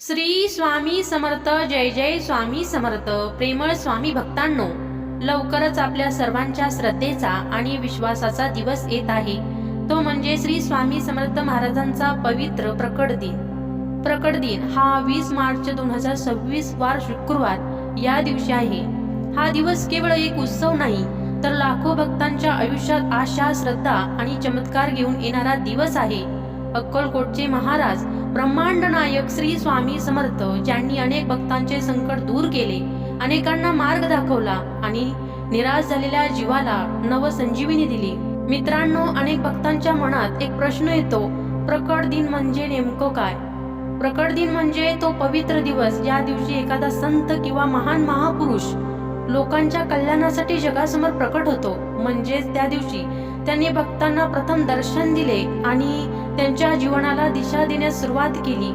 श्री स्वामी समर्थ. जय जय स्वामी समर्थ. प्रेमळ स्वामी भक्तांनो, लवकरच आपल्या सर्वांच्या श्रद्धेचा आणि विश्वासाचा दिवस येत आहे. तो म्हणजे श्री स्वामी समर्थ महाराजांचा पवित्र प्रकट दिन. प्रकट दिन हा 20 मार्च 2026 वार शुक्रवार या दिवशी आहे. हा दिवस केवळ एक उत्सव नाही, तर लाखो भक्तांच्या आयुष्यात आशा, श्रद्धा आणि चमत्कार घेऊन येणारा दिवस आहे. अक्कलकोटचे महाराज, ब्रह्मांड नायक श्री स्वामी समर्थ, ज्यांनी अनेक भक्तांचे संकट दूर केले, अनेकांना मार्ग दाखवला आणि निराश झालेल्या जीवाला नवसंजीवनी दिली. मित्रांनो, अनेक भक्तांच्या मनात एक प्रश्न येतो, प्रकट दिन म्हणजे नेमकं काय? प्रकट दिन म्हणजे तो पवित्र दिवस ज्या दिवशी एखादा संत किंवा महान महापुरुष लोकांच्या कल्याणासाठी जगासमोर प्रकट होतो. म्हणजेच त्या दिवशी त्यांनी भक्तांना प्रथम दर्शन दिले आणि त्यांच्या जीवनाला दिशा देण्यास सुरुवात केली.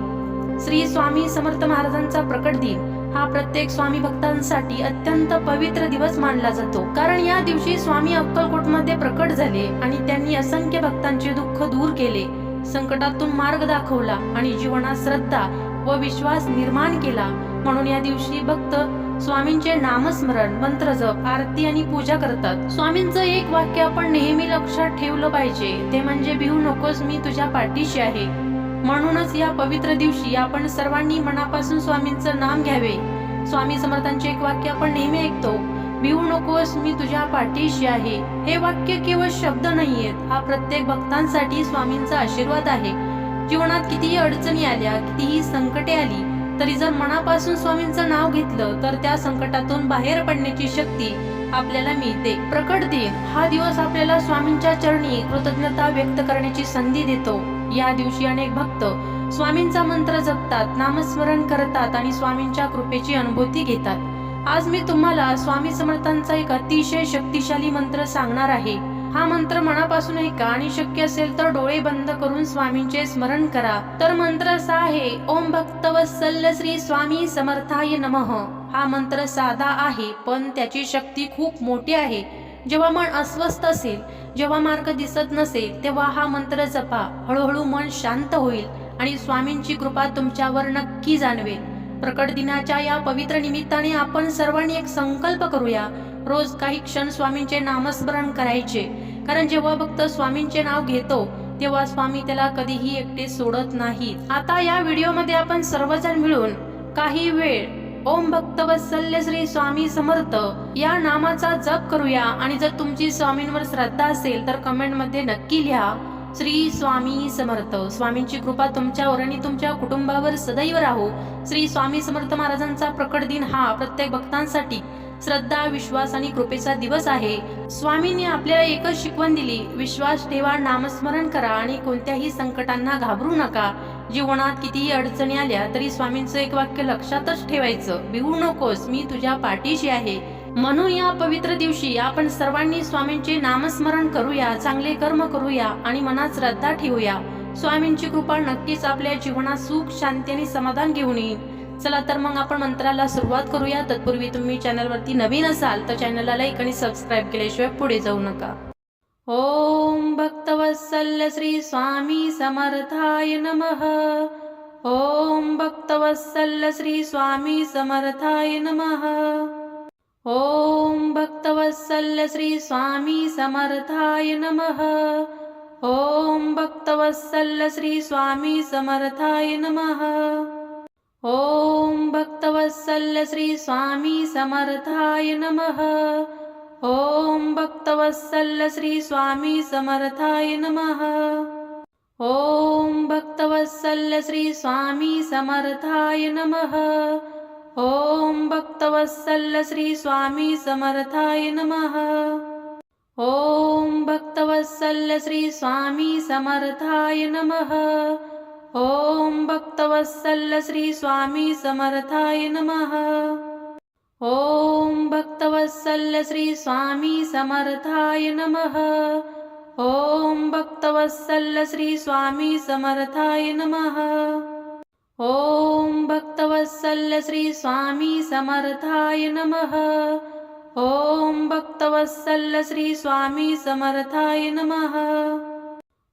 श्री स्वामी समर्थ महाराजांचा प्रकट दिन हा प्रत्येक स्वामी भक्तांसाठी अत्यंत पवित्र दिवस मानला जातो. कारण या दिवशी स्वामी अक्कलकोटमध्ये प्रकट झाले आणि त्यांनी असंख्य भक्तांचे दुःख दूर केले, संकटातून मार्ग दाखवला आणि जीवनात श्रद्धा व विश्वास निर्माण केला. म्हणून या दिवशी भक्त स्वामींचे नामस्मरण, मंत्र जप, आरती आणि पूजा करतात. स्वामींचं एक वाक्य आपण नेहमी लक्षात ठेवलं पाहिजे, ते म्हणजे भिवू नकोस, मी तुझ्या पाठीशी आहे. म्हणूनच या पवित्र दिवशी आपण सर्वांनी मनापासून स्वामींचं नाम घ्यावे. स्वामी समर्थांचे एक वाक्य आपण नेहमी ऐकतो, भिवू नकोस, मी तुझ्या पाठीशी आहे. हे वाक्य केवळ शब्द नाहीयेत, हा प्रत्येक भक्तांसाठी स्वामींचा आशीर्वाद आहे. जीवनात कितीही अडचणी आल्या, कितीही संकटे आली, तरी जर मनापासून स्वामींचं नाव घेतलं तर त्या संकटातून बाहेर पडण्याची शक्ती आपल्याला मिळते. प्रकट दिन हा दिवस आपल्याला स्वामींच्या चरणी कृतज्ञता व्यक्त करण्याची संधी देतो. या दिवशी अनेक भक्त स्वामींचा मंत्र जपतात, नामस्मरण करतात आणि स्वामींच्या कृपेची अनुभूती घेतात. आज मी तुम्हाला स्वामी समर्थांचा एक अतिशय शक्तिशाली मंत्र सांगणार आहे. हा मंत्र मनापासून ऐका आणि शक्य असेल तर डोळे बंद करून स्वामींचे स्मरण करा. तर मंत्र असा आहे, ओम भक्तवत्सल श्री स्वामी समर्थाय नमः. हा मंत्र साधा आहे, पण त्याची शक्ती खूप मोठी आहे. जेव्हा मन अस्वस्थ असेल, जेव्हा मार्ग दिसत नसेल, तेव्हा हा मंत्र जपा. हळूहळू मन शांत होईल आणि स्वामींची कृपा तुमच्यावर नक्की जाणवेल. प्रकट दिनाच्या या पवित्र निमित्ताने आपण सर्वांनी एक संकल्प करूया, रोज काही क्षण स्वामींचे नामस्मरण करायचे. कारण जेव्हा भक्त स्वामींचे नाव घेतो, तेव्हा स्वामी त्याला कधीही एकटे सोडत नाही. आता या व्हिडिओमध्ये आपण सर्वजण मिळून काही वेळ ओम भक्तवत्सल श्री स्वामी समर्थ या नामाचा जप करूया. आणि जर तुमची स्वामींवर श्रद्धा असेल तर कमेंट मध्ये नक्की लिहा, श्री स्वामी समर्थ. स्वामींची कृपा तुमच्यावर आणि तुमच्या कुटुंबावर सदैव राहो. श्री स्वामी समर्थ महाराजांचा प्रकट दिन हा प्रत्येक भक्तांसाठी श्रद्धा, विश्वास आणि कृपेचा दिवस आहे. स्वामींनी आपल्याला एकच शिकवण दिली, विश्वास ठेवा, नामस्मरण करा आणि कोणत्याही संकटांना घाबरू नका. जीवनात कितीही अडचणी आल्या तरी स्वामींचं एक वाक्य लक्षातच ठेवायचं, भिवू नकोस, मी तुझ्या पाठीशी आहे. म्हणून या पवित्र दिवशी आपण सर्वांनी स्वामींचे नामस्मरण करूया, चांगले कर्म करूया आणि मनात श्रद्धा ठेवूया. स्वामींची कृपा नक्कीच आपल्या जीवनात सुख, शांती आणि समाधान घेऊन येईल. चला तर मग आपण मंत्राला सुरुवात करूया. तत्पूर्वी तुम्ही चॅनलवरती नवीन असाल तर चॅनलला लाईक आणि सबस्क्राईब केल्याशिवाय पुढे जाऊ नका. ओम भक्तवत्सल श्री स्वामी समर्थाय नमः. ओम भक्तवत्सल श्री स्वामी समर्थाय नमः. ओम भक्तवत्सल श्री स्वामी समर्थाय नमः. ओम भक्तवत्सल श्री स्वामी समर्थाय नमः. ओम भक्तवत्सल श्री स्वामी समर्थाय नमः. ओम भक्तवत्सल श्री स्वामी समर्थाय नमः. ओम भक्तवत्सल श्री स्वामी समर्थाय नमः. ओम भक्तवत्सल श्री स्वामी समर्थाय नमः. ओम भक्तवत्सल श्री स्वामी समर्थाय नमः. ओम भक्तवत्सल श्री स्वामी समर्थाय नमः. ओम भक्तवत्सल श्री स्वामी समर्थाय नमः. ओम भक्तवत्सल श्री स्वामी समर्थाय नमः. ओम भक्तवत्सल श्री स्वामी समर्थाय नमः. ओम भक्तवत्सल श्री स्वामी समर्थाय नमः.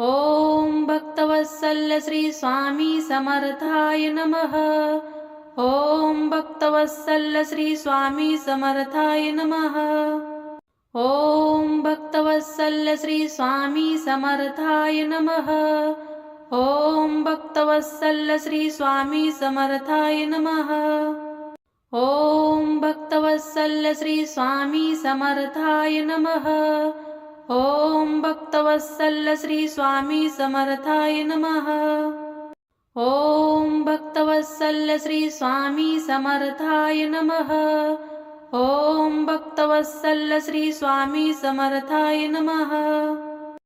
ओम भक्तवत्सल श्री स्वामी समर्थाय नमः। ओम भक्तवत्सल श्री स्वामी समर्थाय नमः। ओम भक्तवत्सल श्री स्वामी समर्थाय नमः। ओम भक्तवत्सल श्री स्वामी समर्थाय नमः। ओम भक्तवत्सल श्री स्वामी समर्थाय नमः। ओम भक्तवत्सल श्री स्वामी समर्थाय नमः। ओम भक्तवत्सल श्री स्वामी समर्थाय नमः। ओम भक्तवत्सल श्री स्वामी समर्थाय नमः।